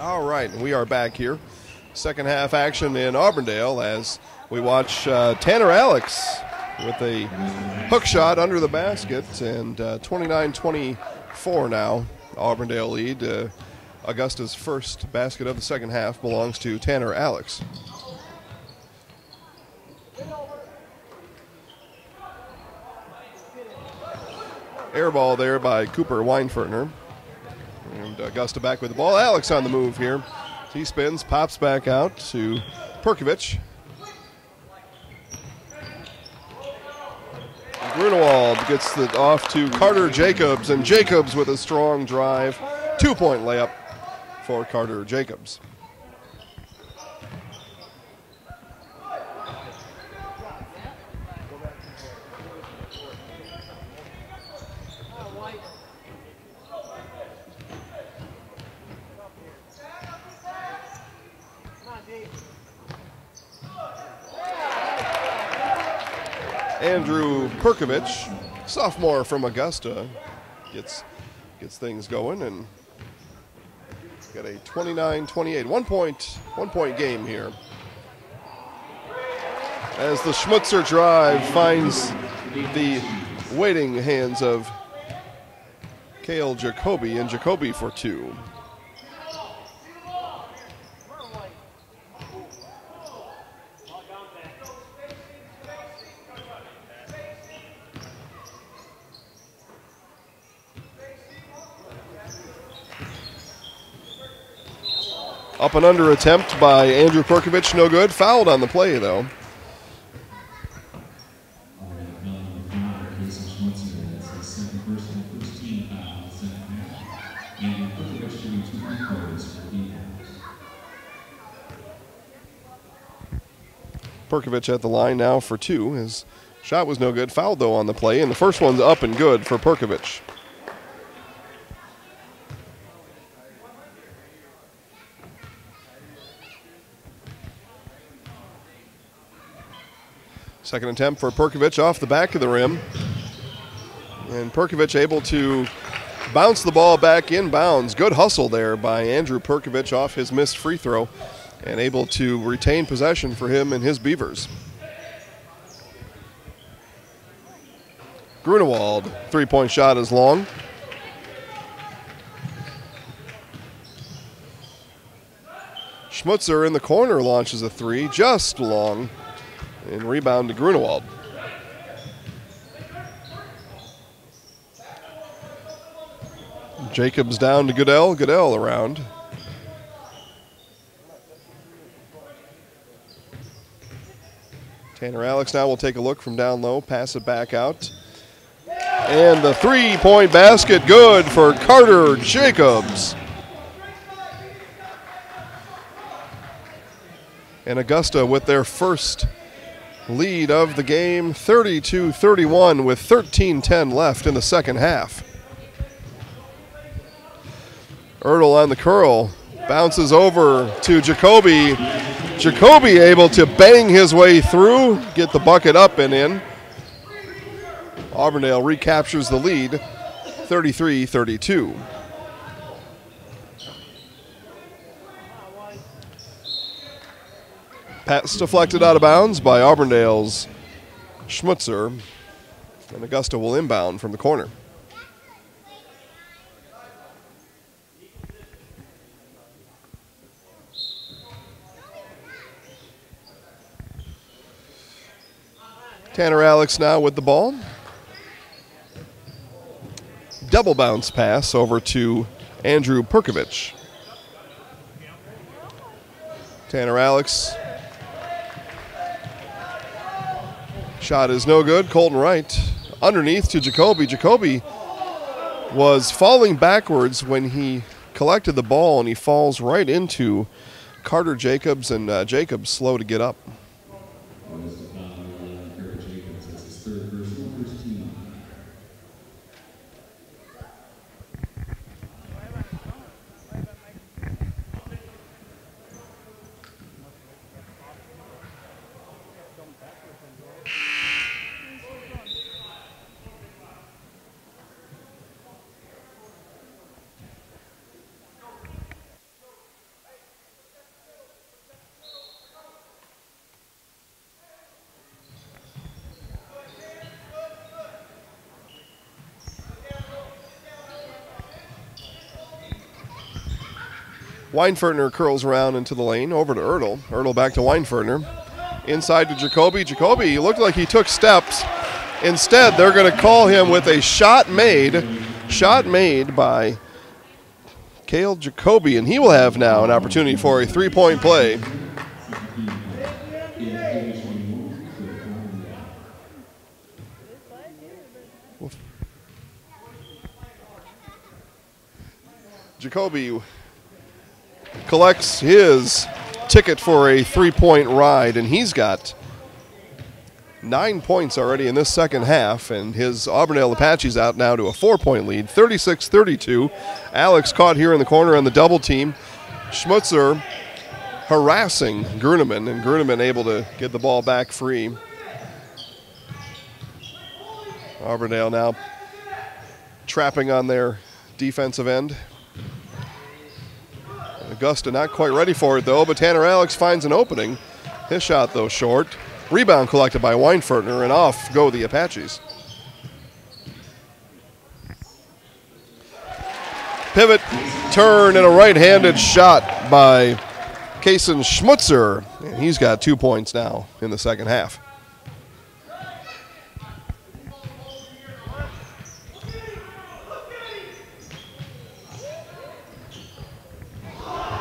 All right, we are back here. Second half action in Auburndale as we watch Tanner Alex with a hook shot under the basket, and 29-24 now. Auburndale lead. Augusta's first basket of the second half belongs to Tanner Alex. Air ball there by Cooper Weinfertner. And Augusta back with the ball. Alex on the move here. He spins, pops back out to Perkovic. Grunewald gets it off to Carter Jacobs, and Jacobs with a strong drive. 2-point layup for Carter Jacobs. Andrew Perkovic, sophomore from Augusta, gets things going and got a 29-28 one-point game here. As the Schmutzer drive finds the waiting hands of Cale Jacoby, and Jacoby for two. Up and under attempt by Andrew Perkovic, no good. Fouled on the play, though. Perkovic at the line now for two. His shot was no good. Fouled, though, on the play, and the first one's up and good for Perkovic. Second attempt for Perkovic off the back of the rim. And Perkovic able to bounce the ball back inbounds. Good hustle there by Andrew Perkovic off his missed free throw, and able to retain possession for him and his Beavers. Grunewald, three-point shot is long. Schmutzer in the corner launches a three, just long. And rebound to Grunewald. Jacobs down to Goodell. Goodell around. Tanner Alex now will take a look from down low, pass it back out. And the three-point basket good for Carter Jacobs. And Augusta with their first lead of the game, 32-31 with 13:10 left in the second half. Ertl on the curl, bounces over to Jacoby. Jacoby able to bang his way through, get the bucket up and in. Auburndale recaptures the lead, 33-32. Pass deflected out of bounds by Auburndale's Schmutzer, and Augusta will inbound from the corner. Tanner Alex now with the ball. Double bounce pass over to Andrew Perkovic. Tanner Alex. Shot is no good. Colton Wright underneath to Jacoby. Jacoby was falling backwards when he collected the ball, and he falls right into Carter Jacobs, and Jacobs slow to get up. Weinfertner curls around into the lane, over to Ertl. Ertl back to Weinfertner. Inside to Jacoby. Jacoby looked like he took steps. Instead, they're going to call him with a shot made by Cale Jacoby, and he will have now an opportunity for a three-point play. Jacoby collects his ticket for a three-point ride, and he's got 9 points already in this second half, and his Auburndale Apaches out now to a 4-point lead, 36-32. Alex caught here in the corner on the double team. Schmutzer harassing Gruneman, and Gruneman able to get the ball back free. Auburndale now trapping on their defensive end. Augusta not quite ready for it, though, but Tanner Alex finds an opening. His shot, though, short. Rebound collected by Weinfertner, and off go the Apaches. Pivot, turn, and a right-handed shot by Kason Schmutzer, and he's got 2 points now in the second half.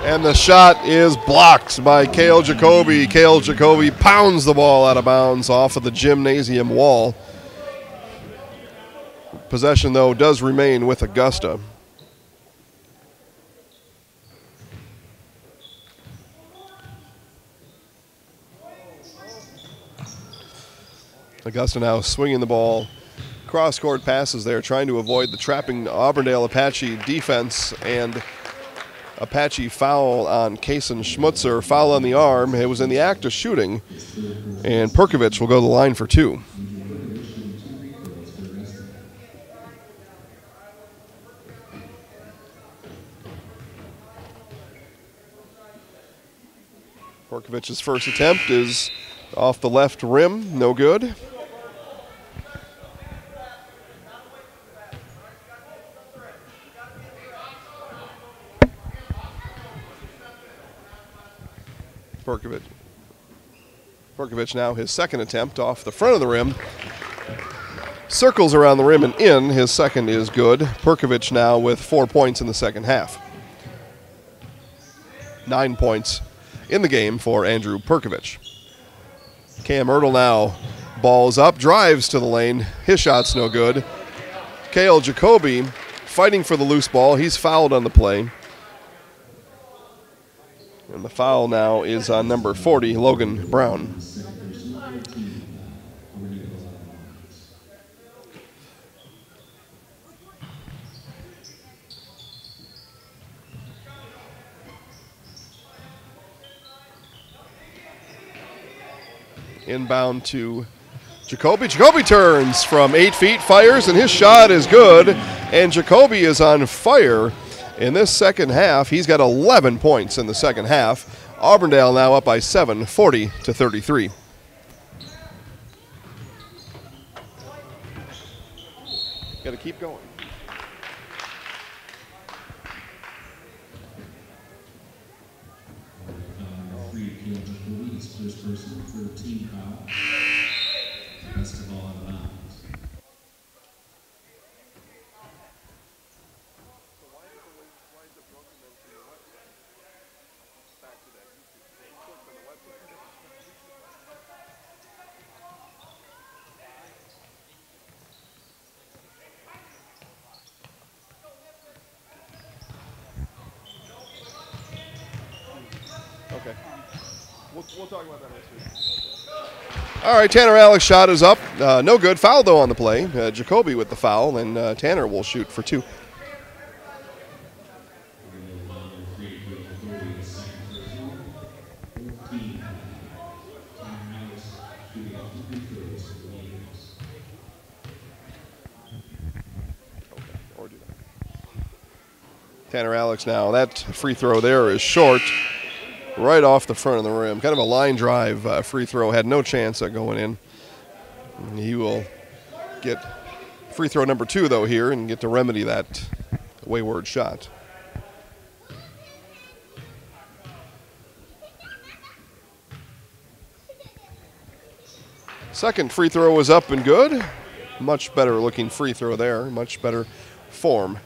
And the shot is blocked by Cale Jacoby. Cale Jacoby pounds the ball out of bounds off of the gymnasium wall. Possession, though, does remain with Augusta. Augusta now swinging the ball. Cross-court passes there, trying to avoid the trapping Auburndale Apache defense, and Apache foul on Kason Schmutzer, foul on the arm. It was in the act of shooting, and Perkovich will go to the line for two. Perkovich's first attempt is off the left rim, no good. Perkovich now his second attempt off the front of the rim. Circles around the rim and in. His second is good. Perkovich now with 4 points in the second half. 9 points in the game for Andrew Perkovich. Cam Ertl now balls up, drives to the lane. His shot's no good. Cale Jacoby fighting for the loose ball. He's fouled on the play. And the foul now is on number 40, Logan Brown. Inbound to Jacoby. Jacoby turns from 8 feet, fires, and his shot is good. And Jacoby is on fire in this second half. He's got 11 points in the second half. Auburndale now up by 7, 40-33. Got to keep going. First person for the team foul. Best of all out of bounds. Okay. We'll talk about that next week. All right, Tanner Alex shot is up. No good. Foul, though, on the play. Jacoby with the foul, and Tanner will shoot for 2. Tanner Alex now. That free throw there is short. Right off the front of the rim. Kind of a line drive free throw. Had no chance at going in. And he will get free throw number 2, though, here and get to remedy that wayward shot. Second free throw was up and good. Much better looking free throw there. Much better form.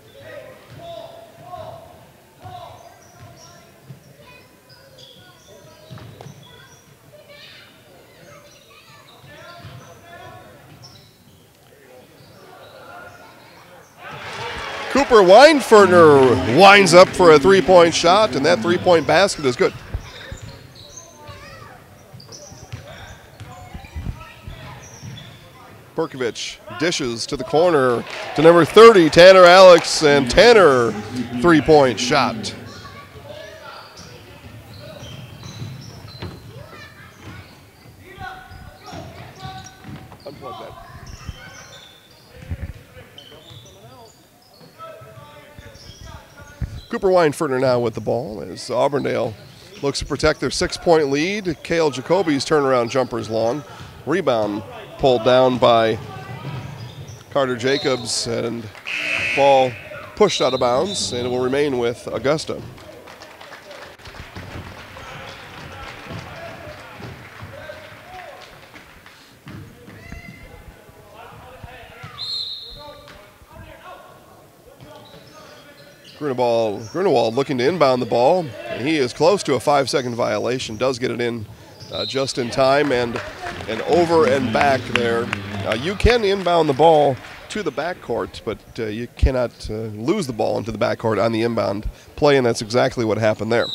Cooper Weinferner winds up for a three-point shot, and that three-point basket is good. Perkovich dishes to the corner to number 30, Tanner Alex, and Tanner, three-point shot. Unplug that. Cooper Weinferner now with the ball as Auburndale looks to protect their 6-point lead. Cale Jacoby's turnaround jumper is long. Rebound pulled down by Carter Jacobs, and ball pushed out of bounds, and it will remain with Augusta. Grunewald looking to inbound the ball, and he is close to a 5-second violation. Does get it in just in time, and over and back there. You can inbound the ball to the backcourt, but you cannot lose the ball into the backcourt on the inbound play, and that's exactly what happened there.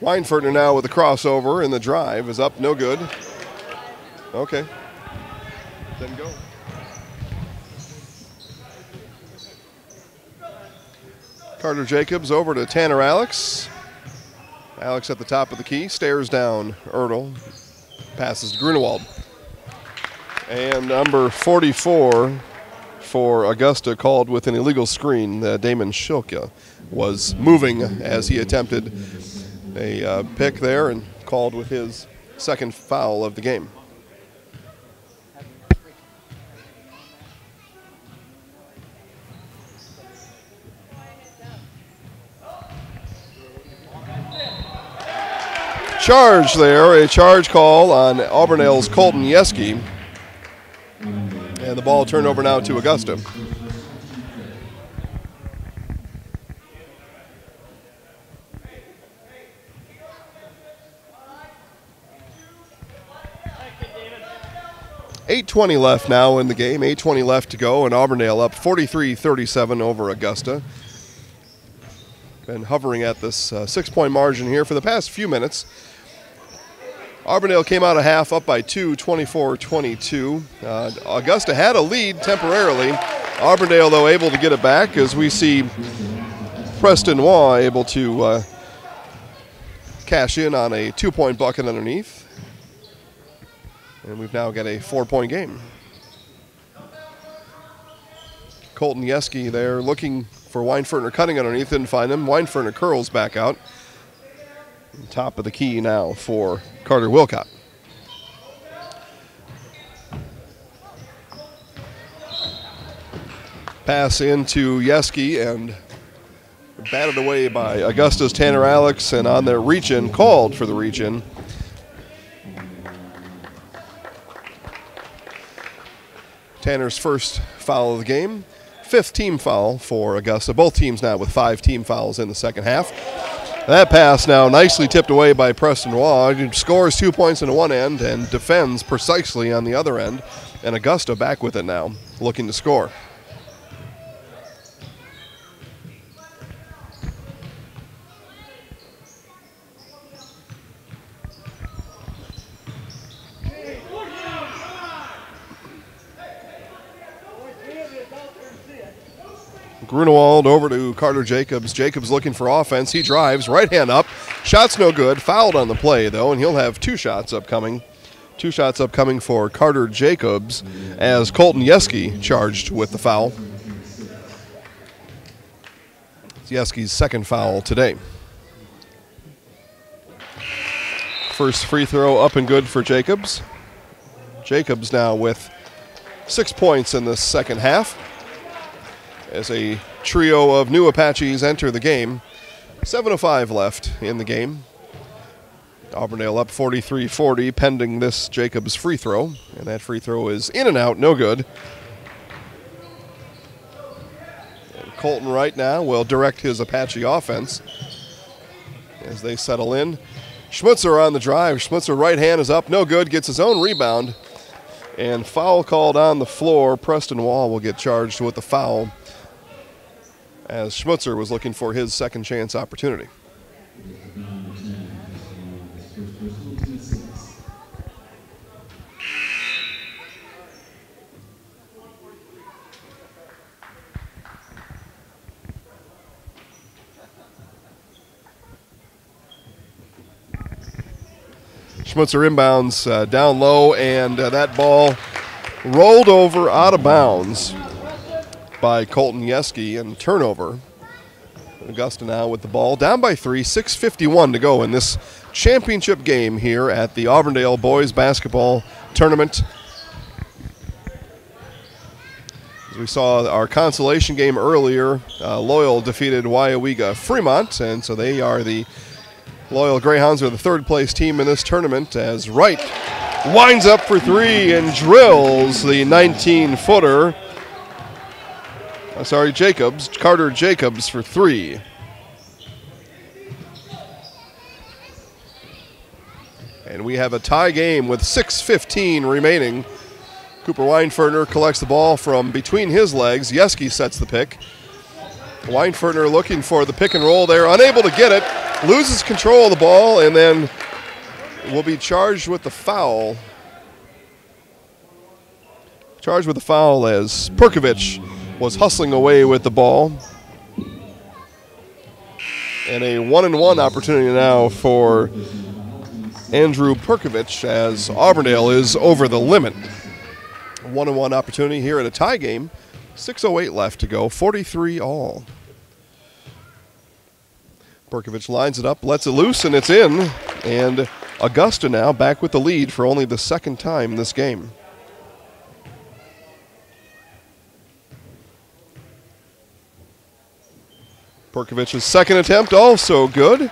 Weinferner now with the crossover, and the drive is up, no good. Okay. Then go. Carter Jacobs over to Tanner Alex. Alex at the top of the key, stares down Ertl, passes to Grunewald. And number 44 for Augusta called with an illegal screen. Damon Schilke was moving as he attempted a pick there and called with his second foul of the game. Charge there, a charge call on Auburndale's Colton Yeski. And the ball turned over now to Augusta. .820 left now in the game, 8:20 left to go, and Auburndale up 43-37 over Augusta. Been hovering at this 6-point margin here for the past few minutes. Auburndale came out of half up by 2, 24-22. Augusta had a lead temporarily. Auburndale, though, able to get it back as we see Preston Waugh able to cash in on a 2-point bucket underneath. And we've now got a 4-point game. Colton Yeski there looking for Weinferner, cutting underneath, didn't find him. Weinferner curls back out. Top of the key now for Carter Wilcott. Pass into Yeski and batted away by Augusta's Tanner Alex, and on their reach-in, called for the reach-in. Tanner's first foul of the game. 5th team foul for Augusta. Both teams now with 5 team fouls in the second half. That pass now nicely tipped away by Preston Waugh. He scores 2 points on one end and defends precisely on the other end. And Augusta back with it now, looking to score. Grunewald over to Carter Jacobs. Jacobs looking for offense. He drives, right hand up. Shot's no good. Fouled on the play, though, and he'll have 2 shots upcoming. 2 shots upcoming for Carter Jacobs as Colton Yeski charged with the foul. Yeski's second foul today. First free throw up and good for Jacobs. Jacobs now with 6 points in the second half as a trio of new Apaches enter the game. 7:05 left in the game. Auburndale up 43-40 pending this Jacobs free throw, and that free throw is in and out, no good. And Colton right now will direct his Apache offense as they settle in. Schmutzer on the drive. Schmutzer right hand is up, no good, gets his own rebound. And foul called on the floor. Preston Wall will get charged with the foul as Schmutzer was looking for his second chance opportunity. Schmutzer inbounds down low, and that ball rolled over out of bounds by Colton Yeski, and turnover. Augusta now with the ball, down by 3, 6:51 to go in this championship game here at the Auburndale Boys Basketball Tournament. As we saw our consolation game earlier, Loyal defeated Weyauwega-Fremont, and so they are the Loyal Greyhounds are the third place team in this tournament as Wright winds up for 3 and drills the 19-footer. Carter Jacobs for 3. And we have a tie game with 6:15 remaining. Cooper Weinferner collects the ball from between his legs. Yeski sets the pick. Weinferner looking for the pick and roll there, unable to get it, loses control of the ball, and then will be charged with the foul. Charged with the foul as Perkovich was hustling away with the ball. And a 1-and-1 opportunity now for Andrew Perkovich as Auburndale is over the limit. 1-and-1 opportunity here at a tie game. 6:08 left to go, 43 all. Perkovich lines it up, lets it loose, and it's in. And Augusta now back with the lead for only the second time this game. Perkovich's second attempt also good.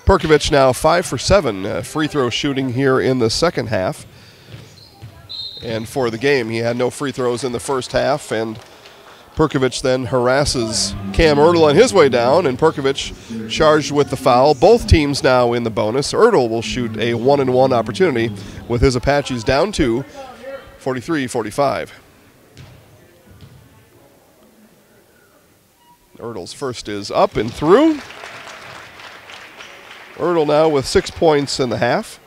Perkovich now 5 for 7 free throw shooting here in the second half. And for the game, he had no free throws in the first half, and Perkovich then harasses Cam Ertl on his way down, and Perkovich charged with the foul. Both teams now in the bonus. Ertl will shoot a 1-and-1 opportunity with his Apaches down 2, 43-45. Ertl's first is up and through. Ertl now with 6 points in the half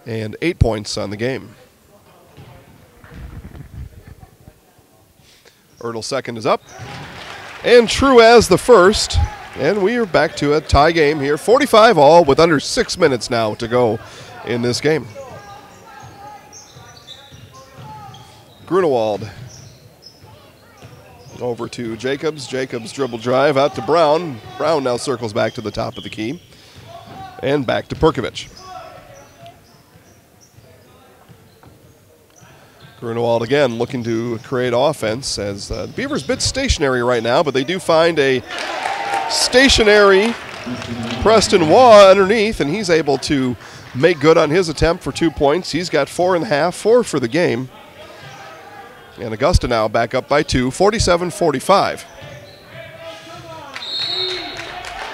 and 8 points on the game. Ertl's second is up and true as the first, and we are back to a tie game here, 45 all with under 6 minutes now to go in this game. Grunewald over to Jacobs. Jacobs dribble drive out to Brown. Brown now circles back to the top of the key and back to Perkovich. Grunewald again looking to create offense as the Beavers a bit stationary right now, but they do find a stationary Preston Waugh underneath, and he's able to make good on his attempt for 2 points. He's got 4 and a half, 4 for the game. And Augusta now back up by 2, 47-45.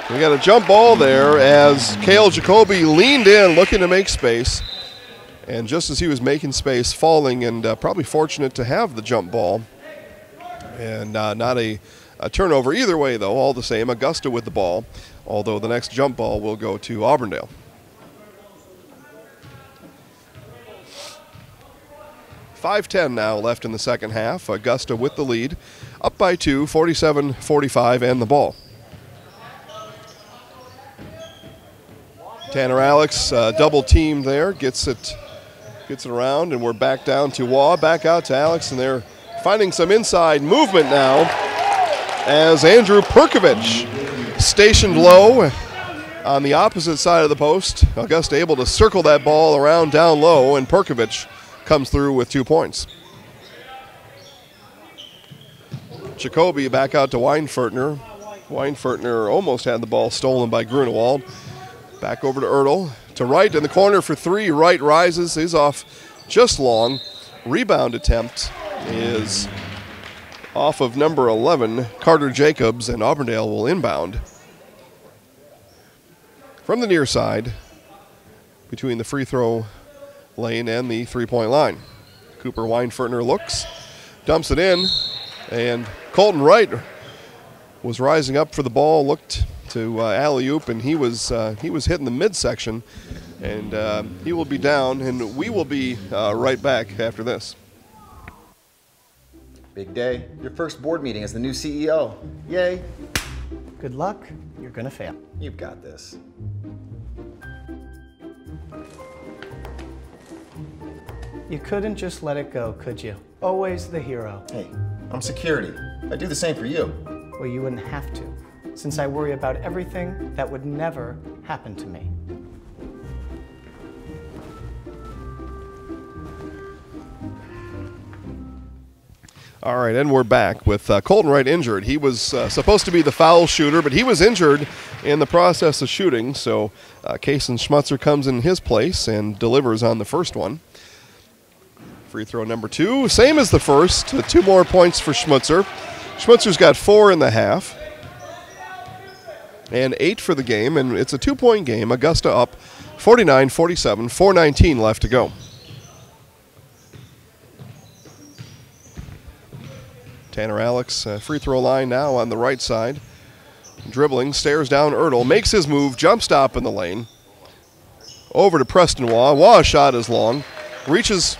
We got a jump ball there as Cale Jacoby leaned in looking to make space. And just as he was making space, falling, and probably fortunate to have the jump ball. And not a turnover either way, though, all the same. Augusta with the ball, although the next jump ball will go to Auburndale. 5:10 now left in the second half. Augusta with the lead, up by 2, 47-45, and the ball. Tanner Alex double teamed there, gets it around, and we're back down to Waugh, back out to Alex, and they're finding some inside movement now as Andrew Perkovich stationed low on the opposite side of the post. Augusta able to circle that ball around down low, and Perkovich comes through with 2 points. Jacoby back out to Weinfertner. Weinfertner almost had the ball stolen by Grunewald. Back over to Ertl. To Wright in the corner for three. Wright rises, is off just long. Rebound attempt is off of number 11, Carter Jacobs, and Auburndale will inbound. From the near side, between the free throw lane and the three-point line. Cooper Weinfertner looks, dumps it in, and Colton Wright was rising up for the ball, looked to alley-oop, and he was hitting the midsection, and he will be down, and we will be right back after this. Big day. Your first board meeting as the new CEO. Yay. Good luck. You're gonna fail. You've got this. You couldn't just let it go, could you? Always the hero. Hey, I'm security. I'd do the same for you. Well, you wouldn't have to, since I worry about everything that would never happen to me. All right, and we're back with Colton Wright injured. He was supposed to be the foul shooter, but he was injured in the process of shooting, so Kason Schmutzer comes in his place and delivers on the first one. Free throw number 2, same as the first, 2 more points for Schmutzer. Schmutzer's got 4 in the half and 8 for the game, and it's a 2-point game. Augusta up 49-47, 4:19 left to go. Tanner Alex, free throw line now on the right side. Dribbling, stares down Ertl, makes his move, jump stop in the lane. Over to Preston Waugh. Waugh's shot is long, reaches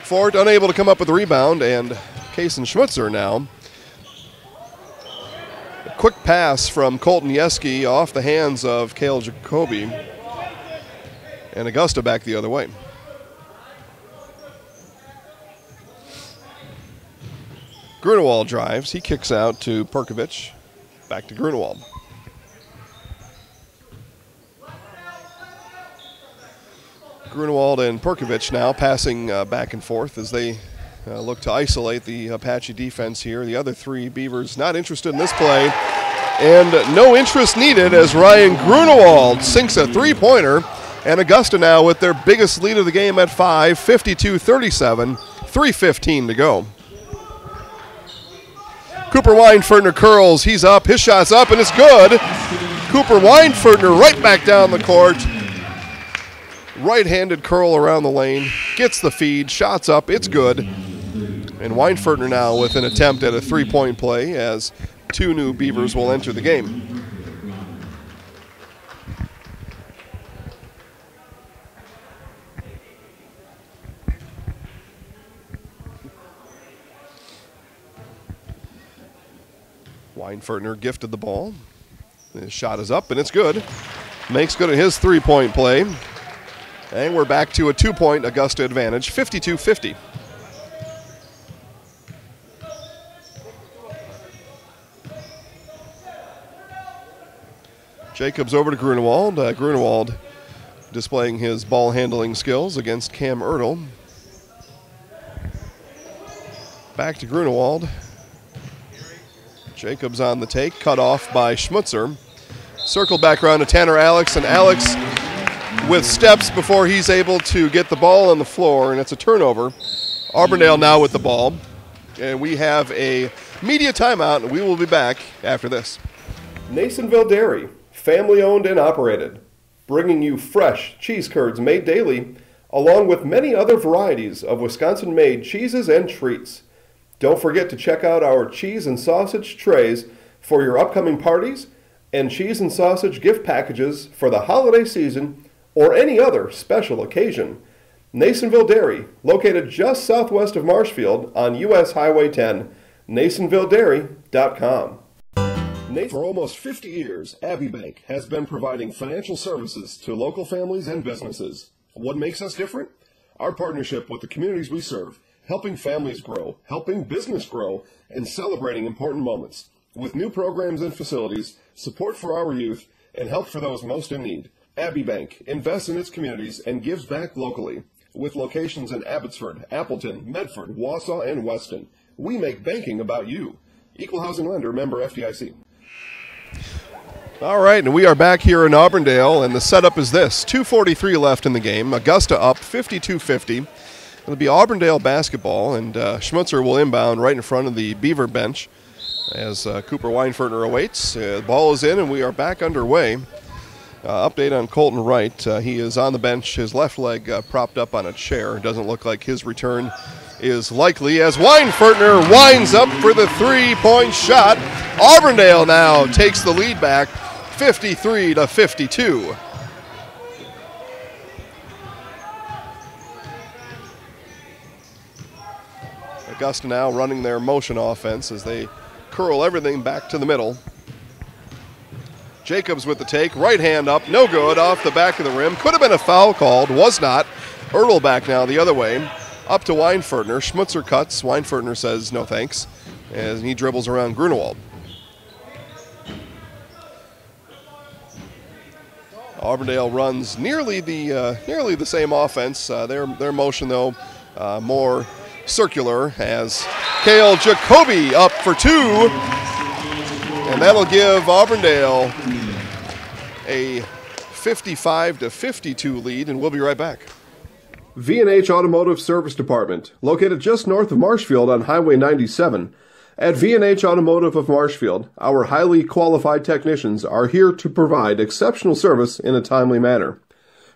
for it, unable to come up with the rebound, and Kason Schmutzer now. A quick pass from Colton Yeski off the hands of Cale Jacoby, and Augusta back the other way. Grunewald drives. He kicks out to Perkovich. Back to Grunewald. Grunewald and Perkovich now passing back and forth as they look to isolate the Apache defense here. The other three Beavers not interested in this play. And no interest needed as Ryan Grunewald sinks a three-pointer. And Augusta now with their biggest lead of the game at 5, 52-37, 3:15 to go. Cooper Weinfertner curls, he's up, his shot's up, and it's good. Cooper Weinfertner right back down the court. Right-handed curl around the lane, gets the feed, shots up, it's good. And Weinfertner now with an attempt at a three-point play as 2 new Beavers will enter the game. Weinfertner gifted the ball. His shot is up, and it's good. Makes good at his three-point play. And we're back to a 2-point Augusta advantage, 52-50. Jacobs over to Grunewald. Grunewald displaying his ball handling skills against Cam Ertl. Back to Grunewald. Jacobs on the take, cut off by Schmutzer. Circled back around to Tanner Alex, and Alex with steps before he's able to get the ball on the floor, and it's a turnover. Auburndale now with the ball, and we have a media timeout, and we will be back after this. Nasonville Dairy, family owned and operated, bringing you fresh cheese curds made daily, along with many other varieties of Wisconsin-made cheeses and treats. Don't forget to check out our cheese and sausage trays for your upcoming parties and cheese and sausage gift packages for the holiday season or any other special occasion. Nasonville Dairy, located just southwest of Marshfield on US Highway 10, NasonvilleDairy.com. For almost 50 years, Abbey Bank has been providing financial services to local families and businesses. What makes us different? Our partnership with the communities we serve helping families grow, helping business grow, and celebrating important moments. With new programs and facilities, support for our youth, and help for those most in need. Abbey Bank invests in its communities and gives back locally. With locations in Abbotsford, Appleton, Medford, Wausau, and Weston, we make banking about you. Equal housing lender, member FDIC. All right, and we are back here in Auburndale, and the setup is this. 2:43 left in the game. Augusta up 52-50. It'll be Auburndale basketball, and Schmutzer will inbound right in front of the Beaver bench as Cooper Weinfertner awaits. The ball is in, and we are back underway. Update on Colton Wright. He is on the bench, his left leg propped up on a chair. It doesn't look like his return is likely as Weinfertner winds up for the three-point shot. Auburndale now takes the lead back 53-52. Augusta now running their motion offense as they curl everything back to the middle. Jacobs with the take, right hand up, no good, off the back of the rim. Could have been a foul called, was not. Ertl back now the other way, up to Weinfertner. Schmutzer cuts, Weinfertner says no thanks, as he dribbles around Grunewald. Auburndale runs nearly the same offense. Their motion, though, more circular as Cale Jacoby up for two, and that'll give Auburndale a 55-52 lead, and we'll be right back. V&H Automotive Service Department, located just north of Marshfield on Highway 97. At V&H Automotive of Marshfield, our highly qualified technicians are here to provide exceptional service in a timely manner.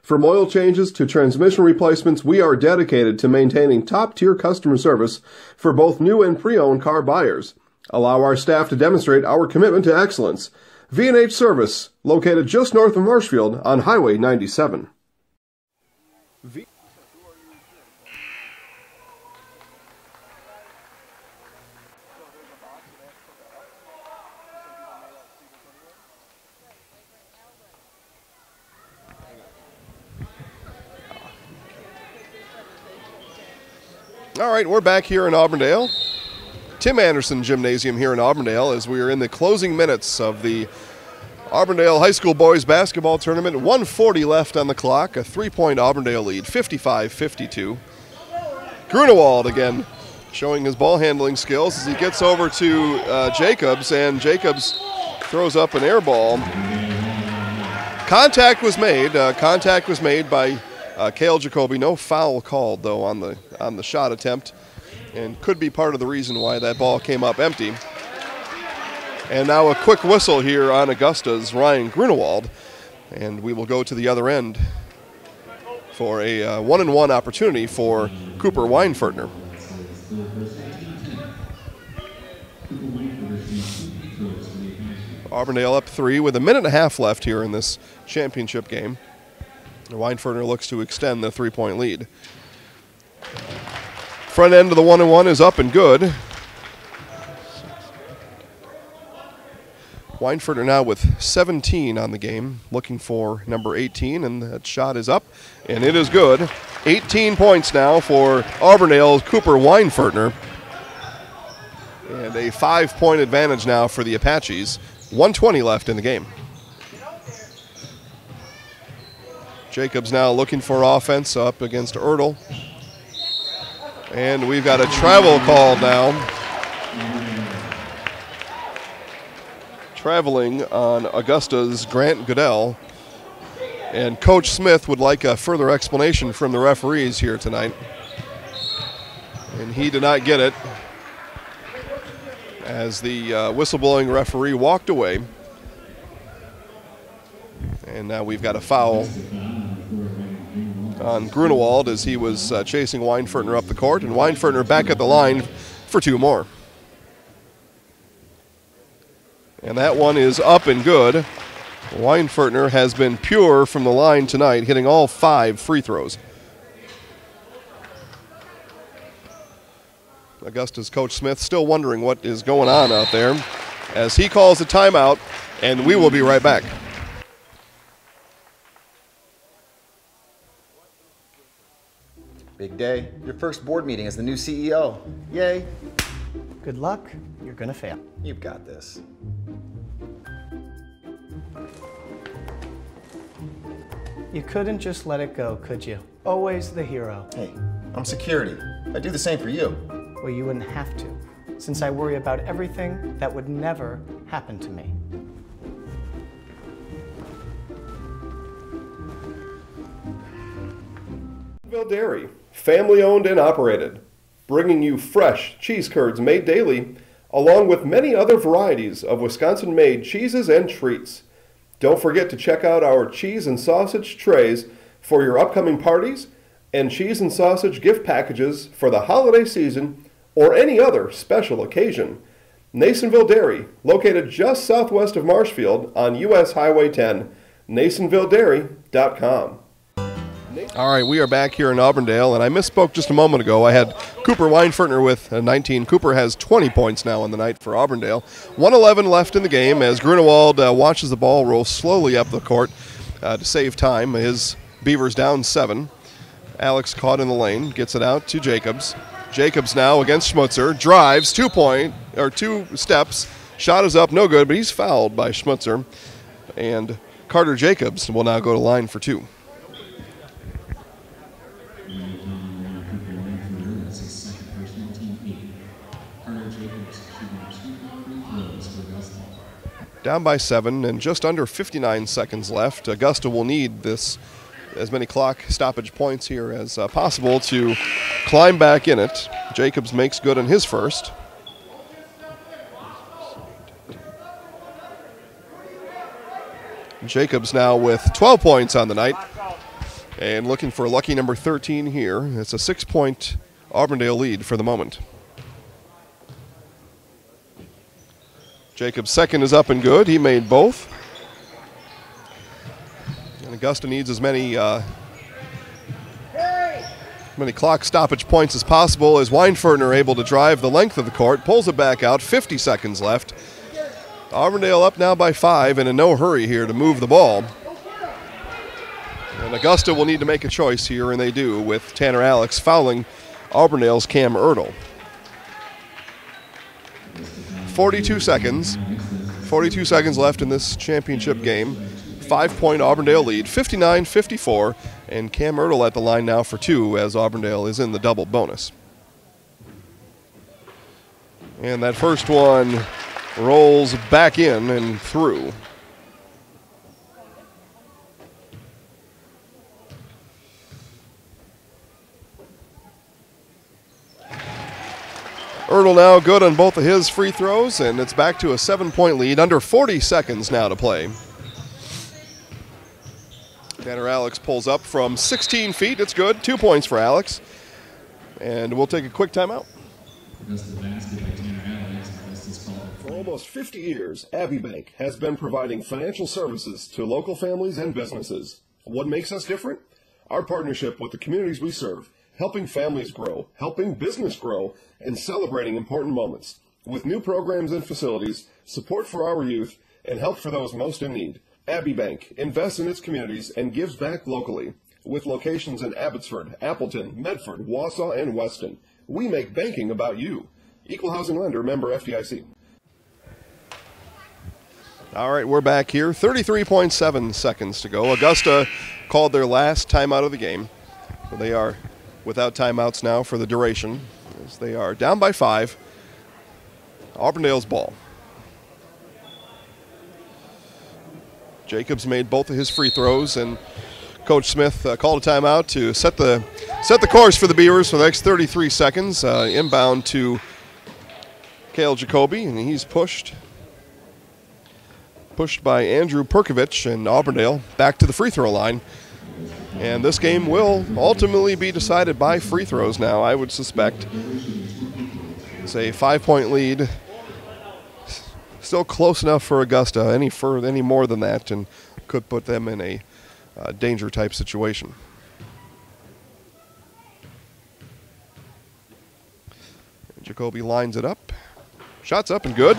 From oil changes to transmission replacements, we are dedicated to maintaining top-tier customer service for both new and pre-owned car buyers. Allow our staff to demonstrate our commitment to excellence. V&H Service, located just north of Marshfield on Highway 97. All right, we're back here in Auburndale. Tim Anderson Gymnasium here in Auburndale as we are in the closing minutes of the Auburndale High School Boys Basketball Tournament. 1:40 left on the clock, a three-point Auburndale lead, 55-52. Grunewald again showing his ball handling skills as he gets over to Jacobs, and Jacobs throws up an air ball. Contact was made by Cale Jacoby. No foul called, though, on the shot attempt, and could be part of the reason why that ball came up empty. And now a quick whistle here on Augusta's Ryan Grunewald, and we will go to the other end for a one-and-one opportunity for Cooper Weinfertner. Auburndale up 3 with a minute and a half left here in this championship game. Weinfertner looks to extend the three-point lead. Front end of the one-and-one is up and good. Weinfertner now with 17 on the game, looking for number 18, and that shot is up, and it is good. 18 points now for Auburndale's Cooper Weinfertner, and a 5-point advantage now for the Apaches. 1:20 left in the game. Jacobs now looking for offense up against Ertl. And we've got a travel call now. Traveling on Augusta's Grant Goodell. And Coach Smith would like a further explanation from the referees here tonight. And he did not get it as the whistleblowing referee walked away. And now we've got a foul on Grunewald as he was chasing Weinfertner up the court, and Weinfertner back at the line for two more. And that one is up and good. Weinfertner has been pure from the line tonight, hitting all 5 free throws. Augusta's Coach Smith still wondering what is going on out there as he calls a timeout, and we will be right back. Big day. Your first board meeting as the new CEO. Yay. Good luck, you're gonna fail. You've got this. You couldn't just let it go, could you? Always the hero. Hey, I'm security. I'd do the same for you. Well, you wouldn't have to, since I worry about everything that would never happen to me. Dairy, family owned and operated, bringing you fresh cheese curds made daily, along with many other varieties of Wisconsin-made cheeses and treats. Don't forget to check out our cheese and sausage trays for your upcoming parties and cheese and sausage gift packages for the holiday season or any other special occasion. Nasonville Dairy, located just southwest of Marshfield on US Highway 10, NasonvilleDairy.com. All right, we are back here in Auburndale, and I misspoke just a moment ago. I had Cooper Weinfertner with 19. Cooper has 20 points now on the night for Auburndale. 1:11 left in the game as Grunewald watches the ball roll slowly up the court to save time. His Beavers down 7. Alex caught in the lane, gets it out to Jacobs. Jacobs now against Schmutzer, drives, 2 steps. Shot is up, no good, but he's fouled by Schmutzer. And Carter Jacobs will now go to line for 2. That's his second personal team 8. Carter Jacobs shooting 2 free throws for Augusta. Down by 7 and just under 59 seconds left. Augusta will need as many clock stoppage points here as possible to climb back in it. Jacobs makes good on his first. Jacobs now with 12 points on the night and looking for lucky number 13 here. It's a 6-point Auburndale lead for the moment. Jacobs' second is up and good. He made both. And Augusta needs as many clock stoppage points as possible as Weinfertner able to drive the length of the court, pulls it back out, 50 seconds left. Auburndale up now by 5 and in no hurry here to move the ball. And Augusta will need to make a choice here, and they do, with Tanner Alex fouling Auburndale's Cam Erdl. 42 seconds left in this championship game. 5-point Auburndale lead, 59-54, and Cam Erdl at the line now for 2 as Auburndale is in the double bonus. And that first one rolls back in and through. Erdl now good on both of his free throws, and it's back to a 7-point lead. Under 40 seconds now to play. Tanner Alex pulls up from 16 feet. It's good. 2 points for Alex. And we'll take a quick timeout. For almost 50 years, Abbey Bank has been providing financial services to local families and businesses. What makes us different? Our partnership with the communities we serve, helping families grow, helping business grow, and celebrating important moments. With new programs and facilities, support for our youth, and help for those most in need. Abbey Bank invests in its communities and gives back locally. With locations in Abbotsford, Appleton, Medford, Wausau, and Weston, we make banking about you. Equal housing lender, member FDIC. All right, we're back here. 33.7 seconds to go. Augusta called their last timeout of the game. So they are without timeouts now for the duration, as they are down by 5. Auburndale's ball. Jacobs made both of his free throws, and Coach Smith called a timeout to set the course for the Beavers for the next 33 seconds. Inbound to Cale Jacoby, and he's pushed by Andrew Perkovich, and Auburndale back to the free throw line. And this game will ultimately be decided by free throws now, I would suspect. It's a 5-point lead. Still close enough for Augusta. Any more than that, and could put them in a danger type situation. And Jacoby lines it up. Shots up and good.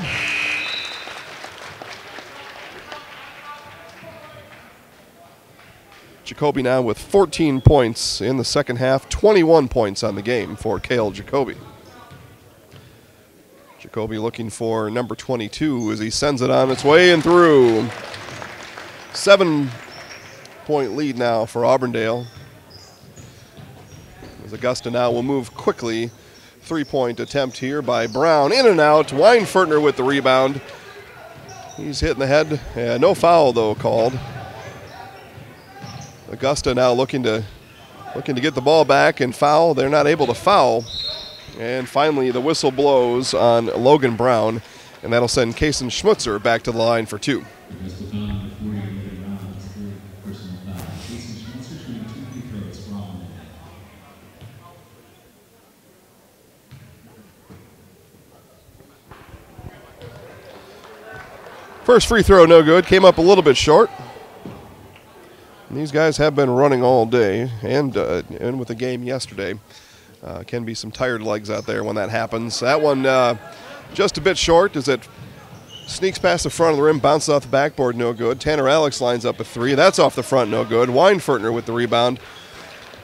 Jacoby now with 14 points in the second half, 21 points on the game for Cale Jacoby. Jacoby looking for number 22 as he sends it on its way and through. 7-point lead now for Auburndale. As Augusta now will move quickly. 3-point attempt here by Brown. In and out. Weinfertner with the rebound. He's hitting the head. No foul, though, called. Augusta now looking to get the ball back and foul. They're not able to foul. And finally, the whistle blows on Logan Brown, and that'll send Kason Schmutzer back to the line for 2. First free throw, no good. Came up a little bit short. And these guys have been running all day, and with the game yesterday. Can be some tired legs out there when that happens. That one just a bit short as it sneaks past the front of the rim, bounces off the backboard, no good. Tanner Alex lines up a 3. That's off the front, no good. Weinfertner with the rebound.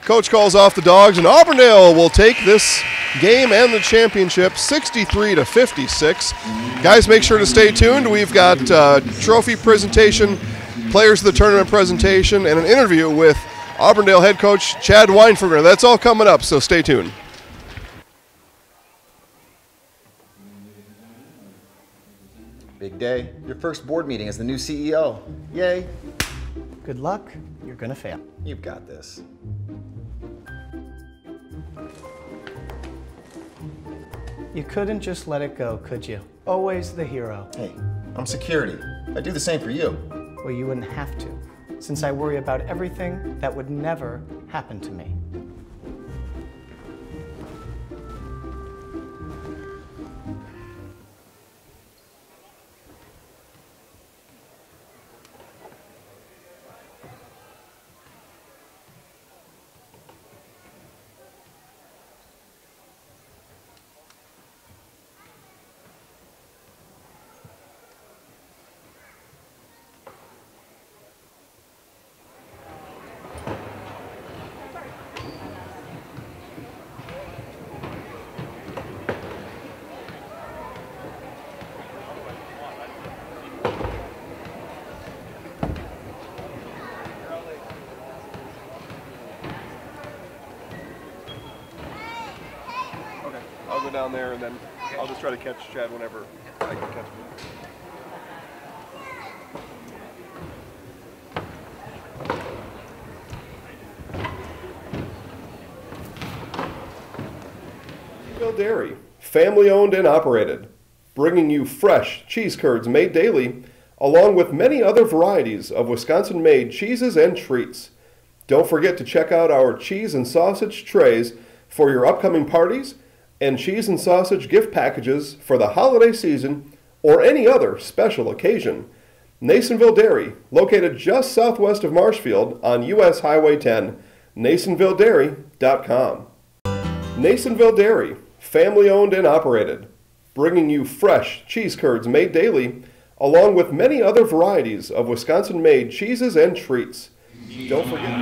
Coach calls off the Dogs, and Auburndale will take this game and the championship 63-56. Guys, make sure to stay tuned. We've got trophy presentation, players of the tournament presentation, and an interview with Auburndale head coach Chad Weinfertner. That's all coming up, so stay tuned. Big day. Your first board meeting as the new CEO. Yay. Good luck. You're going to fail. You've got this. You couldn't just let it go, could you? Always the hero. Hey, I'm security. I do the same for you. Well, you wouldn't have to, since I worry about everything that would never happen to me. I'll go down there, and then I'll just try to catch Chad whenever I can catch him. Dairy, family owned and operated, bringing you fresh cheese curds made daily, along with many other varieties of Wisconsin-made cheeses and treats. Don't forget to check out our cheese and sausage trays for your upcoming parties and cheese and sausage gift packages for the holiday season or any other special occasion. Nasonville Dairy, located just southwest of Marshfield on U.S. Highway 10, NasonvilleDairy.com. Nasonville Dairy, family owned and operated, bringing you fresh cheese curds made daily, along with many other varieties of Wisconsin-made cheeses and treats. Don't forget. It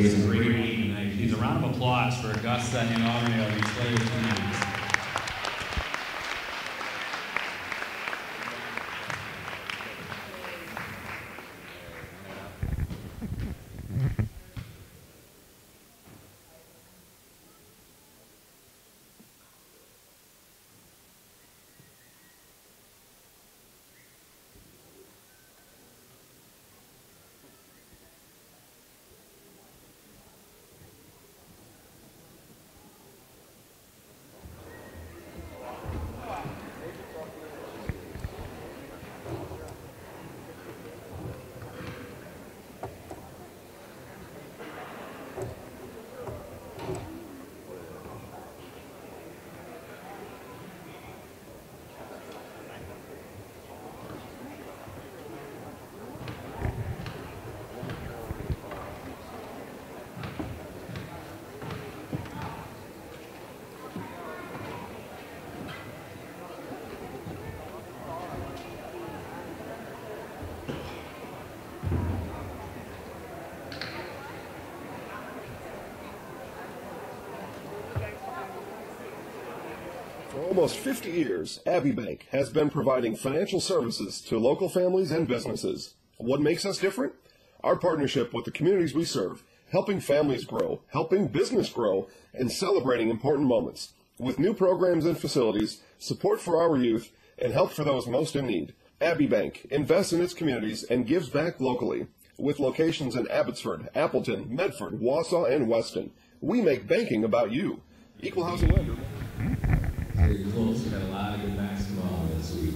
was a great meeting tonight. Please, a round of applause for Augusta and Auburndale, these players tonight. almost 50 years, Abbey Bank has been providing financial services to local families and businesses. What makes us different? Our partnership with the communities we serve, helping families grow, helping business grow, and celebrating important moments. With new programs and facilities, support for our youth, and help for those most in need. Abbey Bank invests in its communities and gives back locally. With locations in Abbotsford, Appleton, Medford, Wausau, and Weston, we make banking about you. Equal housing lender. Very close. We got a lot of good basketball this week.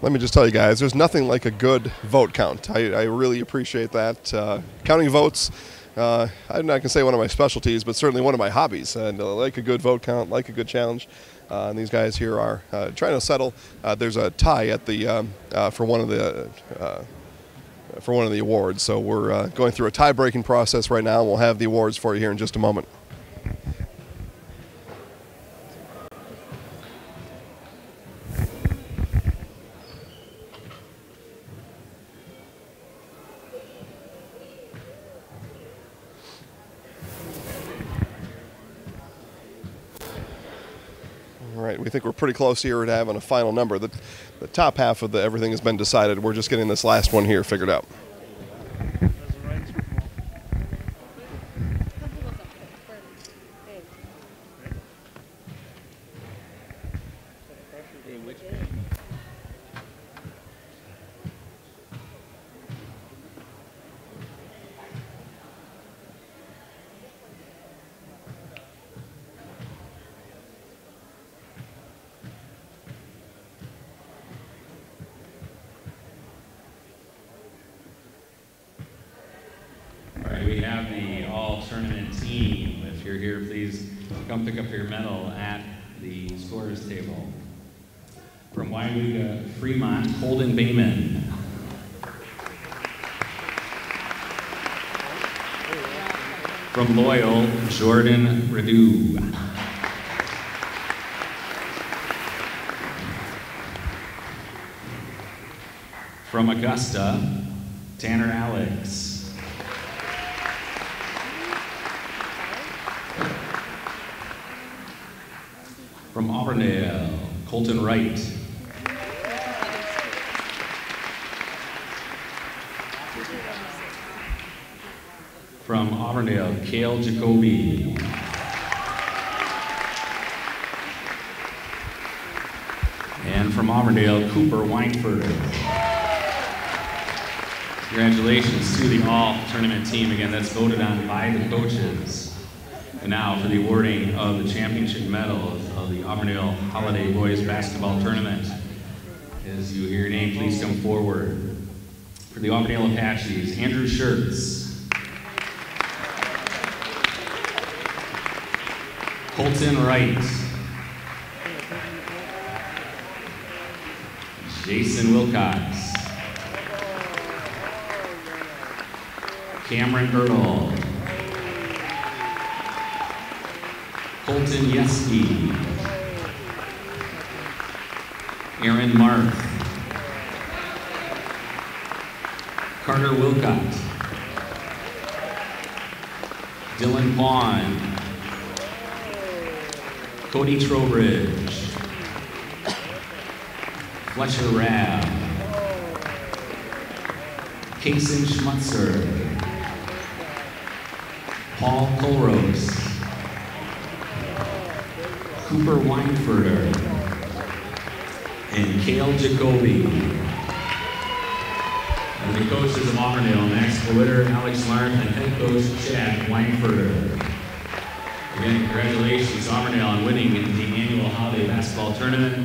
Let me just tell you guys, there's nothing like a good vote count. I really appreciate that. Counting votes, I'm not going to say one of my specialties, but certainly one of my hobbies. And like a good vote count, like a good challenge. And these guys here are trying to settle. There's a tie at the for one of the awards. So we're going through a tie-breaking process right now. And we'll have the awards for you here in just a moment. Right, we think we're pretty close here to having a final number. The top half of everything has been decided. We're just getting this last one here figured out. We have the all-tournament team. If you're here, please come pick up your medal at the scorer's table. From Weyauwega-Fremont, Holden Bayman. From Loyal, Jordan Radu. From Augusta, Tanner Alex. From Auburndale, Colton Wright. From Auburndale, Cale Jacoby. And from Auburndale, Cooper Weinfurter. Congratulations to the all-tournament team. Again, that's voted on by the coaches. And now for the awarding of the championship medal of the Auburndale Holiday Boys Basketball Tournament. As you hear your name, please come forward. For the Auburndale Apaches, Andrew Schertz. Colton Wright. Jason Wilcox. Cameron Erdl. Colton Yeski. Aaron Marth. Carter Wilcott. Dylan Pond. Cody Trowbridge. Fletcher Rabb. Kason Schmutzer. Paul Colrose. Cooper Weinfurter, and Cale Jacoby. And the coaches of Auburndale, Max Glitter, Alex Martin, and head coach Chad Weinfurter. Again, congratulations Auburndale on winning in the annual holiday basketball tournament.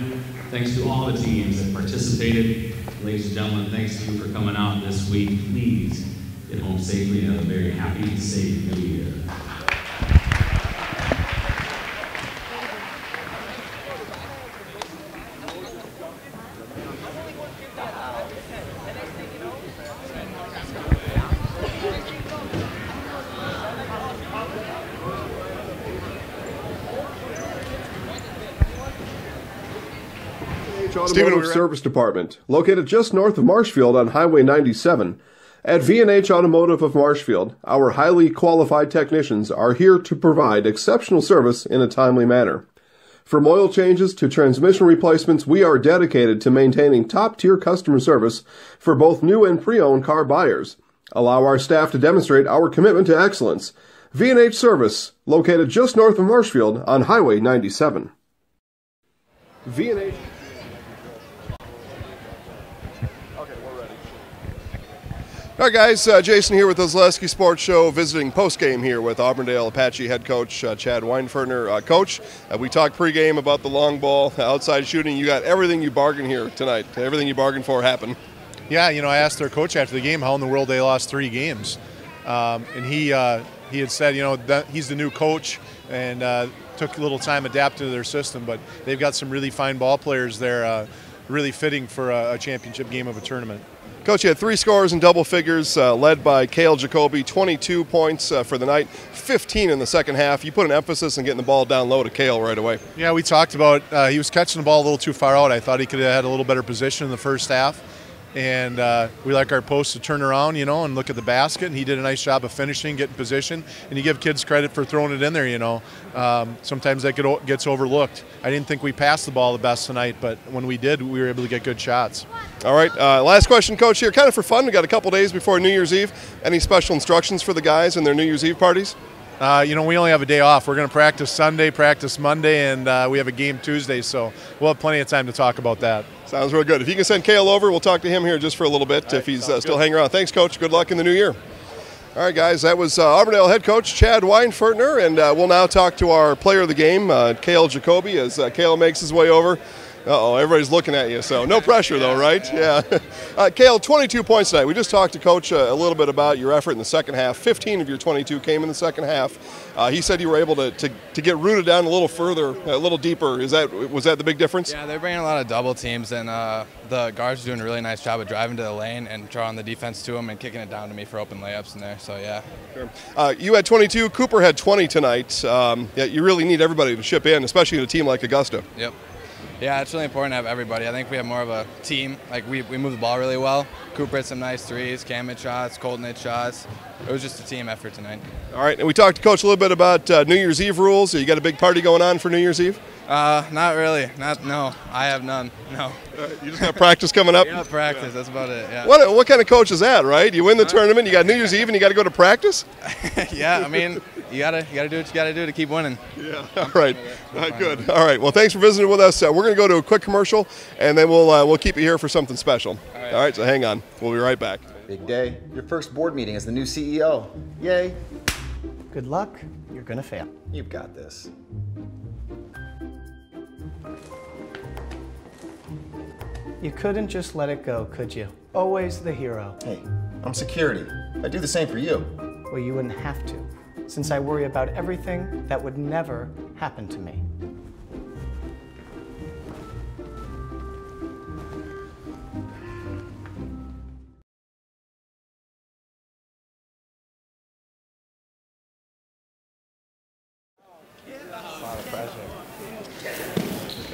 Thanks to all the teams that participated. Ladies and gentlemen, thanks to you for coming out this week. Please get home safely and have a very happy and safe new year. Automotive Service Department, located just north of Marshfield on Highway 97. At V&H Automotive of Marshfield, our highly qualified technicians are here to provide exceptional service in a timely manner. From oil changes to transmission replacements, we are dedicated to maintaining top-tier customer service for both new and pre-owned car buyers. Allow our staff to demonstrate our commitment to excellence. V&H Service, located just north of Marshfield on Highway 97. V&H. Okay, we're ready. All right, guys. Jason here with the Zaleski Sports Show, visiting postgame here with Auburndale Apache head coach Chad Weinferner. Coach, we talked pregame about the long ball, outside shooting. You got everything you bargained here tonight. Everything you bargained for happened. Yeah, you know, I asked their coach after the game how in the world they lost 3 games, and he had said, you know, that he's the new coach and took a little time adapting to their system, but they've got some really fine ball players there, really fitting for a championship game of a tournament. Coach, you had 3 scores in double figures, led by Cale Jacoby, 22 points for the night, 15 in the second half. You put an emphasis on getting the ball down low to Cale right away. Yeah, we talked about he was catching the ball a little too far out. I thought he could have had a little better position in the first half. And we like our post to turn around, you know, and look at the basket. And he did a nice job of finishing, getting position. And you give kids credit for throwing it in there, you know. Sometimes that gets overlooked. I didn't think we passed the ball the best tonight, but when we did, we were able to get good shots. All right, last question, Coach, here. Kind of for fun, we got a couple days before New Year's Eve. Any special instructions for the guys in their New Year's Eve parties? You know, we only have a day off. We're going to practice Sunday, practice Monday, and we have a game Tuesday, so we'll have plenty of time to talk about that. Sounds real good. If you can send Cale over, we'll talk to him here just for a little bit if he's still hanging around. Thanks, Coach. Good luck in the new year. All right, guys, that was Auburndale head coach Chad Weinferner, and we'll now talk to our player of the game, Cale Jacoby, as Cale makes his way over. Uh-oh, everybody's looking at you, so no pressure though, right? Yeah. Cale, 22 points tonight. We just talked to Coach a little bit about your effort in the second half. 15 of your 22 came in the second half. He said you were able to get rooted down a little further, a little deeper. Was that the big difference? Yeah, they're bringing a lot of double teams, and the guards are doing a really nice job of driving to the lane and drawing the defense to them and kicking it down to me for open layups in there, so yeah. Sure. You had 22. Cooper had 20 tonight. Yeah, you really need everybody to chip in, especially in a team like Augusta. Yep. Yeah, it's really important to have everybody. I think we have more of a team. Like, we move the ball really well. Cooper had some nice threes, Cam hit shots, Colton hit shots. It was just a team effort tonight. All right, and we talked to Coach a little bit about New Year's Eve rules. You got a big party going on for New Year's Eve? Not really. No, I have none. No. You just got practice coming up? Yeah, practice. That's about it. Yeah. What kind of coach is that, right? You win the tournament, you got New Year's Eve, and you got to go to practice? Yeah, I mean, you gotta do what you gotta do to keep winning. Yeah. All right. Good. All right. Well, thanks for visiting with us. We're going to go to a quick commercial, and then we'll keep you here for something special. All right. So hang on. We'll be right back. Big day. Your first board meeting as the new CEO. Yay. Good luck. You're going to fail. You've got this. You couldn't just let it go, could you? Always the hero. Hey, I'm security. I'd do the same for you. Well, you wouldn't have to, since I worry about everything that would never happen to me.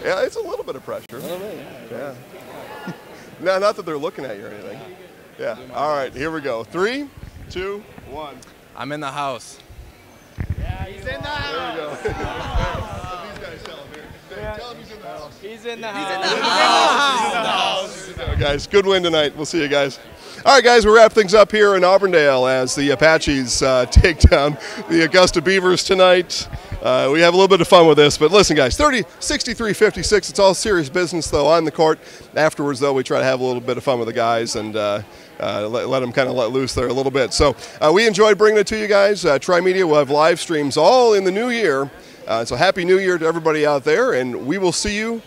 Yeah, it's a little bit of pressure. A little bit, yeah. No, not that they're looking at you or anything. Yeah. All right, here we go. 3, 2, 1. I'm in the house. Yeah, he's in the house. There we go. These guys tell him here. Tell him he's in the house. He's in the house. He's in the house. He's in the house. Guys, good win tonight. We'll see you guys. All right, guys, we'll wrap things up here in Auburndale as the Apaches take down the Augusta Beavers tonight. We have a little bit of fun with this, but listen, guys, 63-56. It's all serious business, though, on the court. Afterwards, though, we try to have a little bit of fun with the guys and let them kind of let loose there a little bit. So we enjoyed bringing it to you guys. Tri-Media will have live streams all in the new year. So happy New Year to everybody out there, and we will see you